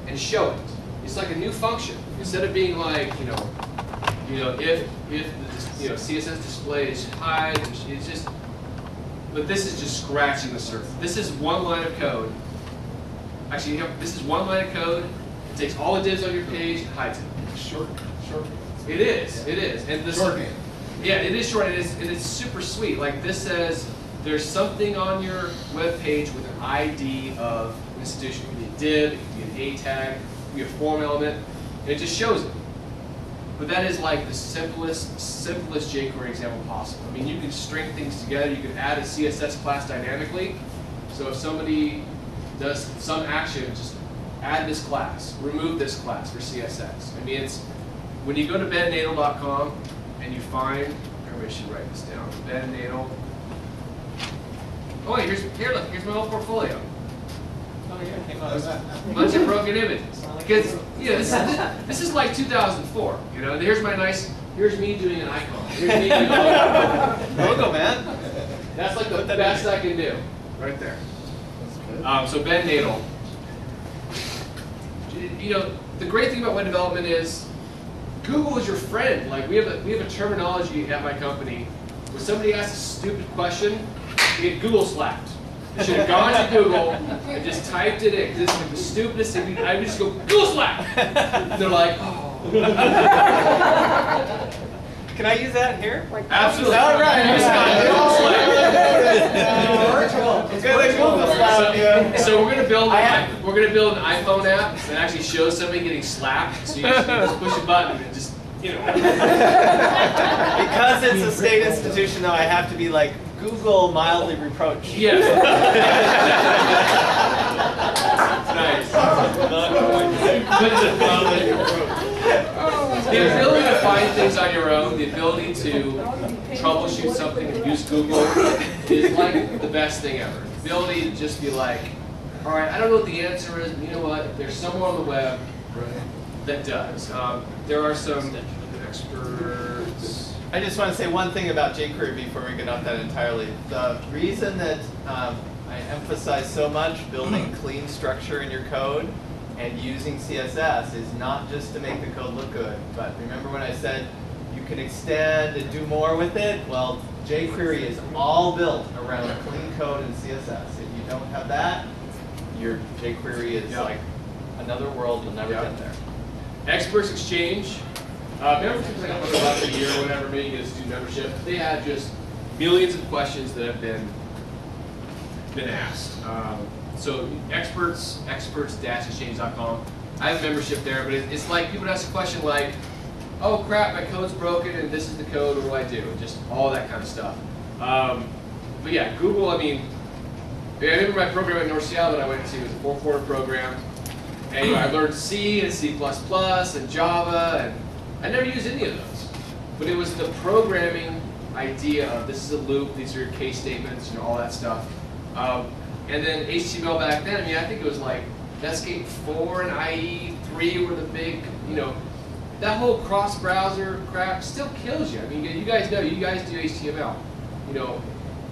and show it. It's like a new function. Instead of being like, if the CSS display is hide, it's just, but this is just scratching the surface. This is one line of code. Actually, this is one line of code. It takes all the divs on your page and hides it. Short. It is. And this, Shorthand. yeah, it is short, and it's super sweet. Like this says, there's something on your web page with an ID of an institution. It could be a div, it could be an A tag, it could be a form element, and it just shows it. But that is like the simplest jQuery example possible. I mean, you can string things together. You can add a CSS class dynamically. So if somebody does some action, just add this class, remove this class for CSS. I mean, it's when you go to bennatal.com and you find, everybody should write this down, bennatal. Oh wait, here's my whole portfolio. Oh yeah, came out. Bunch of broken images. Because this is like 2004. Here's me doing an icon. Here's me doing Logo, man. That's like the best I can do, right there. So Ben Natal. The great thing about web development is Google is your friend. Like we have a terminology at my company. When somebody asks a stupid question, you get Google slapped. You should have gone to Google and just typed it in. This is like the stupidest thing. I would just go, Google slap! And they're like, oh. Can I use that here? Absolutely. All right. You just got Google slap. So we're gonna build an iPhone app that actually shows somebody getting slapped. So you just push a button and just Because it's a state institution, though, I have to be like Google mildly reproach. Yes. Nice. The ability to find things on your own, the ability to troubleshoot something and use Google is like the best thing ever. The ability to just be like, all right, I don't know what the answer is, but you know what? There's someone on the web that does. There are some experts. I just want to say one thing about jQuery before we get off that entirely. The reason that I emphasize so much building clean structure in your code and using CSS is not just to make the code look good, but remember when I said you can extend and do more with it? Well, jQuery is all built around clean code and CSS. If you don't have that, your jQuery is like another world. You'll never get there. Experts Exchange. Membership is like $100 a year or whatever, maybe you get a student membership. They have just millions of questions that have been asked. So experts-exchange.com. I have a membership there, but it's like people ask a question like, oh crap, my code's broken and this is the code, what do I do? And just all that kind of stuff. But yeah, Google, I remember my program at North Seattle that I went to, it was a 4-quarter program. And I learned C and C++ and Java, and I never used any of those. But it was the programming idea of this is a loop, these are your case statements, all that stuff. And then HTML back then, I think it was like Netscape 4 and IE 3 were the big, that whole cross-browser crap still kills you. You guys know, you guys do HTML.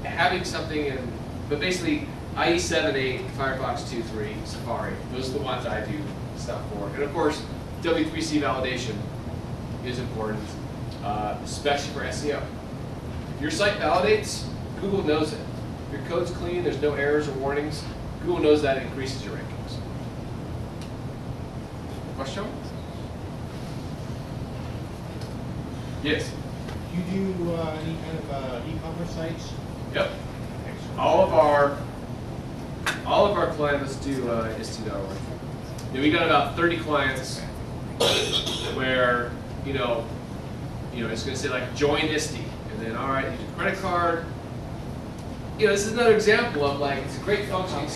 Having something but basically IE 7, 8, Firefox 2, 3, Safari, those are the ones I do stuff for. And of course, W3C validation is important, especially for SEO. If your site validates, Google knows it. If your code's clean, there's no errors or warnings, Google knows that and increases your rankings. Question? Yes? Do you do any kind of e-commerce sites? Yep. All of our clients do ist.org. We got about 30 clients where it's going to say like join ISTE, and then all right, use your credit card. This is another example of like it's a great function.